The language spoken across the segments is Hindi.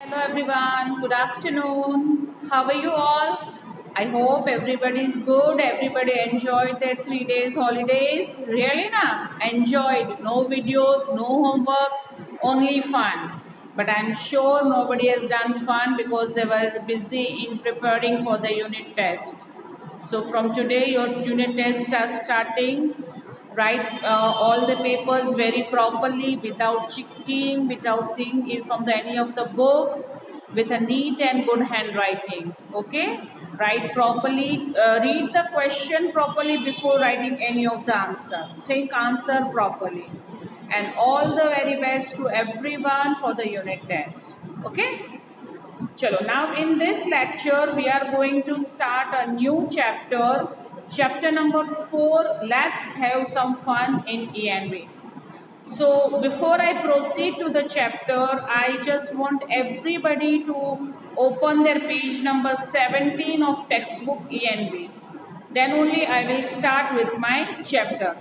Hello everyone, good afternoon. How are you all? I hope everybody is good. Everybody enjoyed their 3 days holidays. Really na? Enjoyed. No videos, no homeworks, only fun. But I'm sure nobody has done fun because they were busy in preparing for the unit test. So from today your unit tests are starting. Write all the papers very properly without cheating, without seeing it from any of the book, with a neat and good handwriting. Okay, write properly, read the question properly before writing any of the answer. Think answer properly, and all the very best to everyone for the unit test. Okay, chalo, now in this lecture we are going to start a new chapter, chapter number 4. Let's have some fun in ENV. So before I proceed to the chapter, I just want everybody to open their page number 17 of textbook ENV. Then only I will start with my chapter.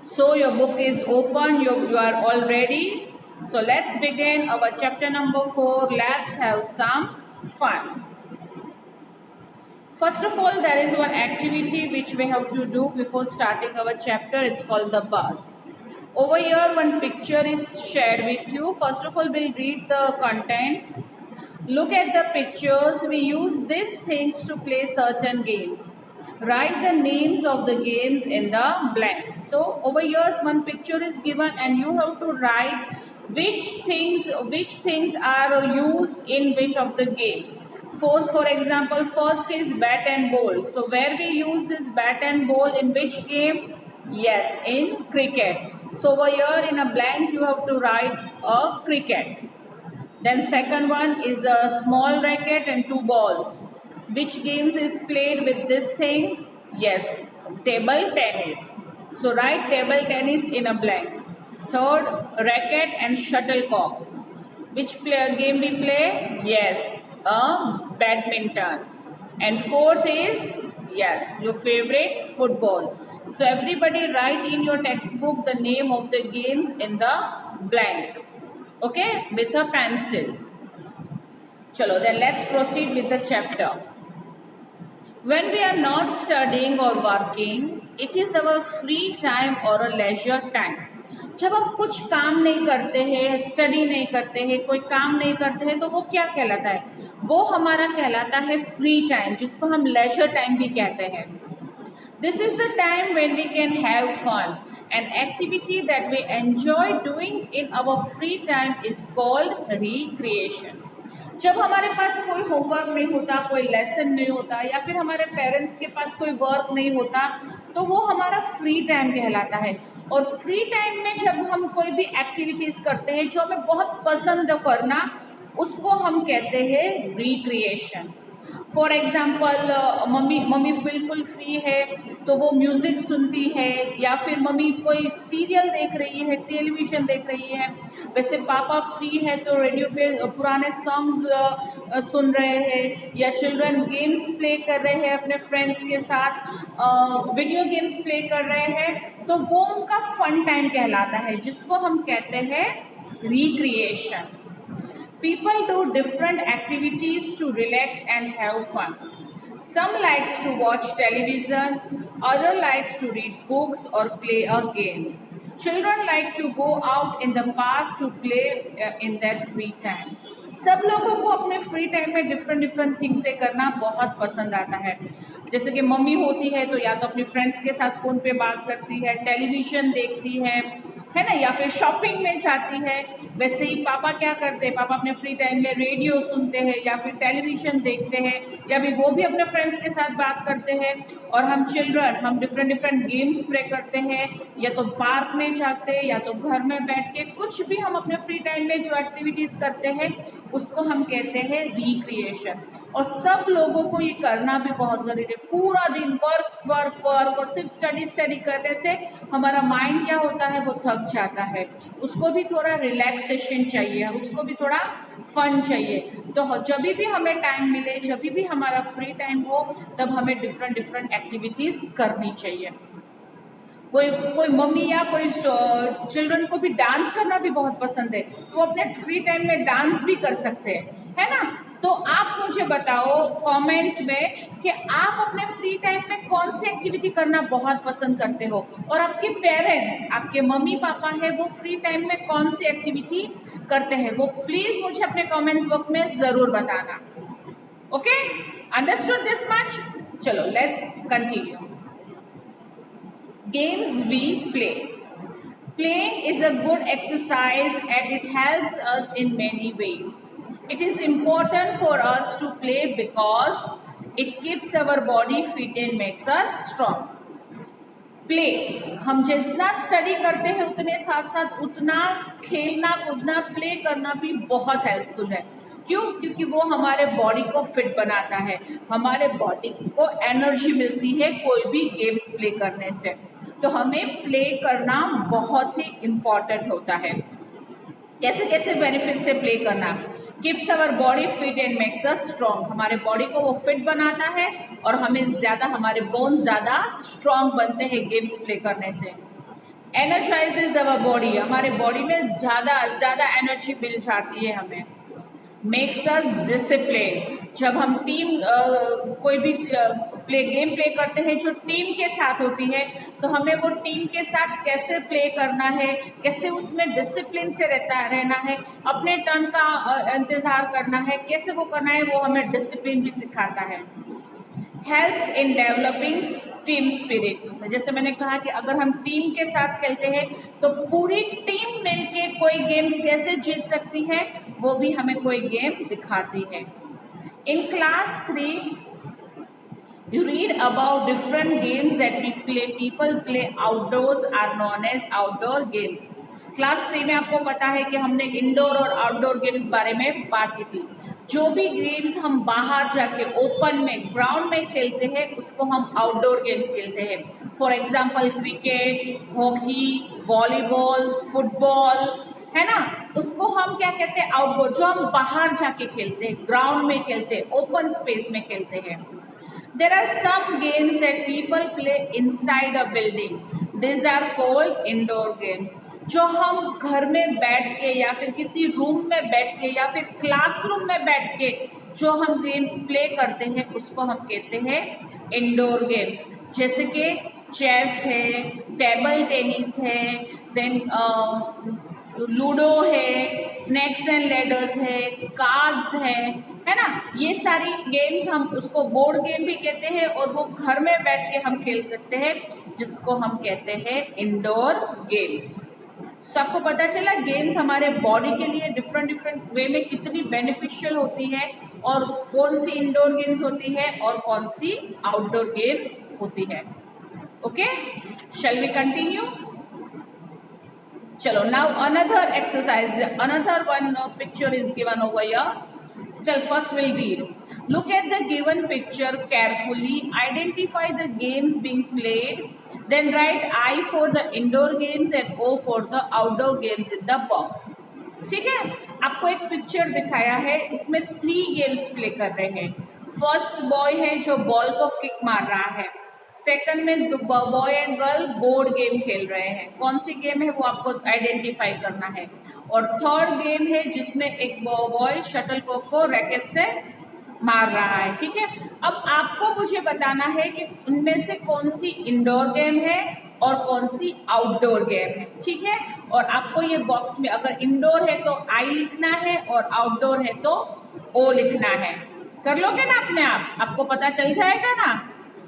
So your book is open, you are all ready. So let's begin our chapter number 4. Let's have some fun. First of all, there is one activity which we have to do before starting our chapter. It's called the buzz. Over here, one picture is shared with you. First of all, we'll read the content. Look at the pictures. We use these things to play certain games. Write the names of the games in the blanks. So over here, one picture is given, and you have to write which things are used in which of the game. For example, first is bat and ball. So where we use this bat and ball in which game? Yes, in cricket. So over here in a blank you have to write a cricket. Then second one is a small racket and two balls. Which games is played with this thing? Yes, table tennis. So write table tennis in a blank. Third, racket and shuttlecock. Which game we play? Yes, badminton. And fourth is, yes, your favorite football. So everybody write in your textbook the name of the games in the blank. Okay, with a pencil. Chalo, then let's proceed with the chapter. When we are not studying or working, it is our free time or a leisure time. जब हम कुछ काम नहीं करते हैं, स्टडी नहीं करते हैं, कोई काम नहीं करते हैं, तो वो क्या कहलाता है? वो हमारा कहलाता है फ्री टाइम, जिसको हम लेजर टाइम भी कहते हैं. This is the time when we can have fun. An activity that we enjoy doing in our free time is called recreation. जब हमारे पास कोई होमवर्क नहीं होता, कोई लेसन नहीं होता, या फिर हमारे पेरेंट्स के पास कोई वर्क नहीं होता, तो वो हमारा फ्री टाइम कहलाता है. और फ्री टाइम में जब हम कोई भी एक्टिविटीज़ करते हैं जो हमें बहुत पसंद करना, उसको हम कहते हैं रिक्रिएशन. फॉर एग्जाम्पल, मम्मी बिल्कुल फ्री है तो वो म्यूज़िक सुनती है, या फिर मम्मी कोई सीरियल देख रही है, टेलीविज़न देख रही है. वैसे पापा फ्री है तो रेडियो पे पुराने सॉन्ग्स सुन रहे हैं, या चिल्ड्रन गेम्स प्ले कर रहे हैं अपने फ्रेंड्स के साथ, वीडियो गेम्स प्ले कर रहे हैं. तो वो उनका फन टाइम कहलाता है, जिसको हम कहते हैं recreation. People do different activities to relax and have fun. Some likes to watch television, other likes to read books or play a game. Children like to go out in the park to play in their free time. सब लोगों को अपने फ्री टाइम में डिफरेंट थिंग्स से करना बहुत पसंद आता है. जैसे कि मम्मी होती है तो या तो अपनी फ्रेंड्स के साथ फ़ोन पे बात करती है, टेलीविज़न देखती है ना, या फिर शॉपिंग में जाती है. वैसे ही पापा क्या करते हैं, पापा अपने फ्री टाइम में रेडियो सुनते हैं या फिर टेलीविज़न देखते हैं, या फिर वो भी अपने फ्रेंड्स के साथ बात करते हैं. और हम चिल्ड्रन हम डिफरेंट गेम्स प्ले करते हैं, या तो पार्क में जाते हैं, या तो घर में बैठ के कुछ भी हम अपने फ्री टाइम में जो एक्टिविटीज़ करते हैं उसको हम कहते हैं रिक्रिएशन. और सब लोगों को ये करना भी बहुत ज़रूरी है. पूरा दिन वर्क वर्क वर्क और सिर्फ स्टडी करने से हमारा माइंड क्या होता है, वो थक जाता है. उसको भी थोड़ा रिलैक्सेशन चाहिए, उसको भी थोड़ा फन चाहिए. तो जब भी हमें टाइम मिले, जब भी हमारा फ्री टाइम हो, तब हमें डिफरेंट एक्टिविटीज़ करनी चाहिए. कोई कोई मम्मी या कोई चिल्ड्रन को भी डांस करना भी बहुत पसंद है, तो वो अपने फ्री टाइम में डांस भी कर सकते हैं, है ना। तो आप मुझे बताओ कमेंट में कि आप अपने फ्री टाइम में कौन सी एक्टिविटी करना बहुत पसंद करते हो, और आपके पेरेंट्स, आपके मम्मी पापा है, वो फ्री टाइम में कौन सी एक्टिविटी करते हैं, वो प्लीज मुझे अपने कमेंट्स बॉक्स में जरूर बताना। Okay, understood this much? चलो let's continue. Games we play. Playing is a good exercise and it helps us in many ways. It is important for us to play because it keeps our body fit and makes us strong. Play, हम जितना स्टडी करते हैं उतने साथ साथ उतना खेलना कूदना प्ले करना भी बहुत हेल्पफुल है। क्यों? क्योंकि वो हमारे बॉडी को फिट बनाता है, हमारे बॉडी को एनर्जी मिलती है कोई भी गेम्स प्ले करने से। तो हमें प्ले करना बहुत ही इम्पॉर्टेंट होता है। कैसे कैसे बेनिफिट से प्ले करना? Keeps our body fit and makes us strong, हमारे बॉडी को वो फिट बनाता है और हमें ज़्यादा, हमारे बोन ज़्यादा स्ट्रॉन्ग बनते हैं गेम्स प्ले करने से। एनर्जाइजेज अवर बॉडी, हमारे बॉडी में ज़्यादा एनर्जी मिल जाती है हमें। मेक्स अस डिसिप्लिन, जब हम टीम कोई भी गेम प्ले करते हैं जो टीम के साथ होती है, तो हमें वो टीम के साथ कैसे प्ले करना है, कैसे उसमें डिसिप्लिन से रहना है, अपने टर्न का इंतजार करना है, कैसे वो करना है, वो हमें डिसिप्लिन भी सिखाता है। Helps in developing team spirit, जैसे मैंने कहा कि अगर हम टीम के साथ खेलते हैं तो पूरी टीम मिलके कोई गेम कैसे जीत सकती है, वो भी हमें कोई गेम दिखाती है। In class 3 you read about different games that we play, people play outdoors are known as outdoor games. Class 3 में आपको पता है कि हमने इंडोर और आउटडोर गेम्स बारे में बात की थी। जो भी गेम्स हम बाहर जाके ओपन में ग्राउंड में खेलते हैं उसको हम आउटडोर गेम्स खेलते हैं। For example cricket, hockey, volleyball, football, है ना, उसको हम क्या कहते हैं? आउटडोर, जो हम बाहर जाके खेलते हैं, ग्राउंड में खेलते हैं, ओपन स्पेस में खेलते हैं। There are some games that people play inside a building. These are called indoor games. जो हम घर में बैठ के या फिर किसी रूम में बैठ के या फिर क्लासरूम में बैठ के जो हम गेम्स प्ले करते हैं उसको हम कहते हैं इंडोर गेम्स। जैसे कि चेस है, टेबल टेनिस है, देन लूडो है, स्नैक्स एंड लैडर्स है, कार्ड्स है ना। ये सारी गेम्स हम उसको बोर्ड गेम भी कहते हैं और वो घर में बैठ के हम खेल सकते हैं, जिसको हम कहते हैं इंडोर गेम्स। तो आपको पता चला गेम्स हमारे बॉडी के लिए डिफरेंट वे में कितनी बेनिफिशियल होती है और कौन सी इंडोर गेम्स होती है और कौन सी आउटडोर गेम्स होती है। Okay, shall we continue? चलो, now another exercise, another one picture is given over here. चल, first will read. Look at the given picture carefully, identify the games being played, then write I for the indoor games and O for the outdoor games in the box. ठीक है, आपको एक पिक्चर दिखाया है, इसमें 3 गेम्स प्ले कर रहे हैं। फर्स्ट बॉय है जो बॉल को किक मार रहा है, सेकंड में boy and girl board game खेल रहे हैं, कौन सी गेम है वो आपको आइडेंटिफाई करना है, और थर्ड गेम है जिसमें एक बॉय शटलकॉक को रैकेट से मार रहा है। ठीक है, अब आपको मुझे बताना है कि उनमें से कौन सी इंडोर गेम है और कौन सी आउटडोर गेम है। ठीक है, और आपको ये बॉक्स में अगर इंडोर है तो आई लिखना है और आउटडोर है तो ओ लिखना है। कर लोगे ना अपने आप? आपको पता चल जाएगा ना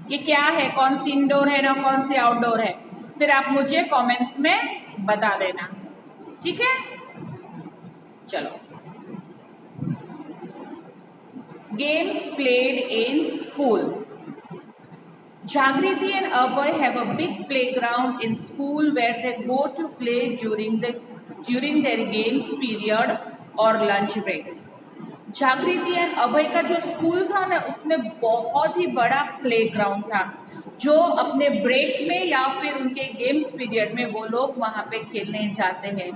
कि क्या है, कौन सी इंडोर है ना कौन सी आउटडोर है। फिर आप मुझे कमेंट्स में बता देना। ठीक है, चलो। Games played in school. Jagriti and Abhay have a big playground in school where they go to play during their games period or lunch breaks. जागृति एंड अभय का जो स्कूल था ना, उसमें बहुत ही बड़ा प्लेग्राउंड था, जो अपने ब्रेक में या फिर उनके गेम्स पीरियड में वो लोग वहाँ पे खेलने जाते हैं।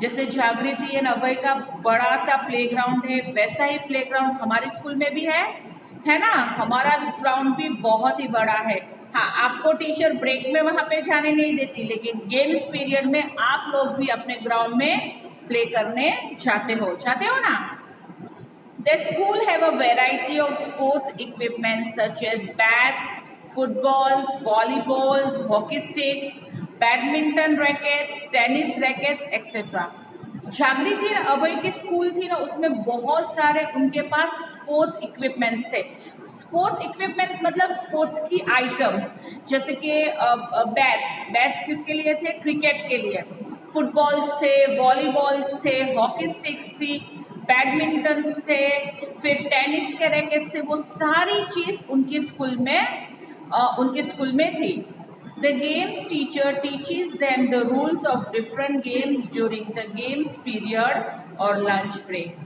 जैसे जागृति एंड अभय का बड़ा सा प्लेग्राउंड है, वैसा ही प्लेग्राउंड हमारे स्कूल में भी है ना। हमारा ग्राउंड भी बहुत ही बड़ा है, हाँ, आपको टीचर ब्रेक में वहां पे जाने नहीं देती, लेकिन गेम्स पीरियड में आप लोग भी अपने ग्राउंड में प्ले करने जाते हो ना। The school have a variety of sports equipment such as bats, footballs, volleyballs, hockey sticks, badminton rackets, tennis rackets etcetera. जागृति और अभय की स्कूल थी ना, उसमें बहुत सारे उनके पास स्पोर्ट्स इक्विपमेंट्स थे। स्पोर्ट्स इक्विपमेंट्स मतलब स्पोर्ट्स की आइटम्स, जैसे कि बैट्स किसके लिए थे? क्रिकेट के लिए। फुटबॉल्स थे, वॉलीबॉल्स थे, हॉकी स्टिक्स थी, बैडमिंटन्स थे, फिर टेनिस के रैकेट्स थे। वो सारी चीज उनके स्कूल में थी। The games teacher teaches them the rules of different games during the games period or lunch break.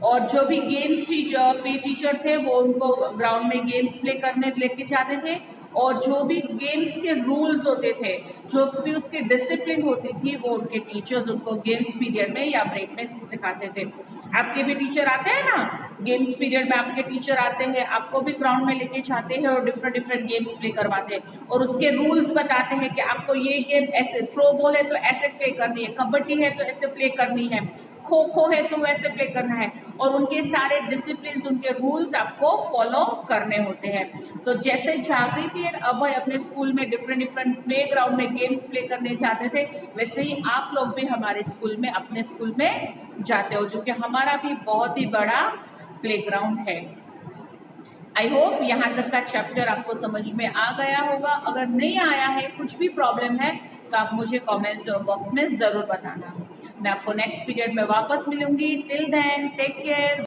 और जो भी गेम्स टीचर थे वो उनको ग्राउंड में गेम्स प्ले करने लेके जाते थे, और जो भी गेम्स के रूल्स होते थे, जो भी उसकी डिसिप्लिन होती थी, वो उनके टीचर्स उनको गेम्स पीरियड में या ब्रेक में सिखाते थे। आपके भी टीचर आते हैं ना, गेम्स पीरियड में आपके टीचर आते हैं, आपको भी ग्राउंड में लेके जाते हैं और डिफरेंट गेम्स प्ले करवाते हैं, और उसके रूल्स बताते हैं कि आपको ये गेम ऐसे, थ्रो बॉल है तो ऐसे प्ले करनी है, कबड्डी है तो ऐसे प्ले करनी है, खो खो है तो वैसे प्ले करना है, और उनके सारे डिसिप्लिन, उनके रूल्स आपको फॉलो करने होते हैं। तो जैसे जागृति और अभय अपने स्कूल में डिफरेंट प्ले ग्राउंड में गेम्स प्ले करने जाते थे, वैसे ही आप लोग भी हमारे स्कूल में, अपने स्कूल में जाते हो, जो कि हमारा भी बहुत ही बड़ा प्ले ग्राउंड है। आई होप यहाँ तक का चैप्टर आपको समझ में आ गया होगा। अगर नहीं आया है, कुछ भी प्रॉब्लम है, तो आप मुझे कमेंट्स बॉक्स में जरूर बताना। मैं आपको नेक्स्ट पीरियड में वापस मिलूंगी। Till then take care.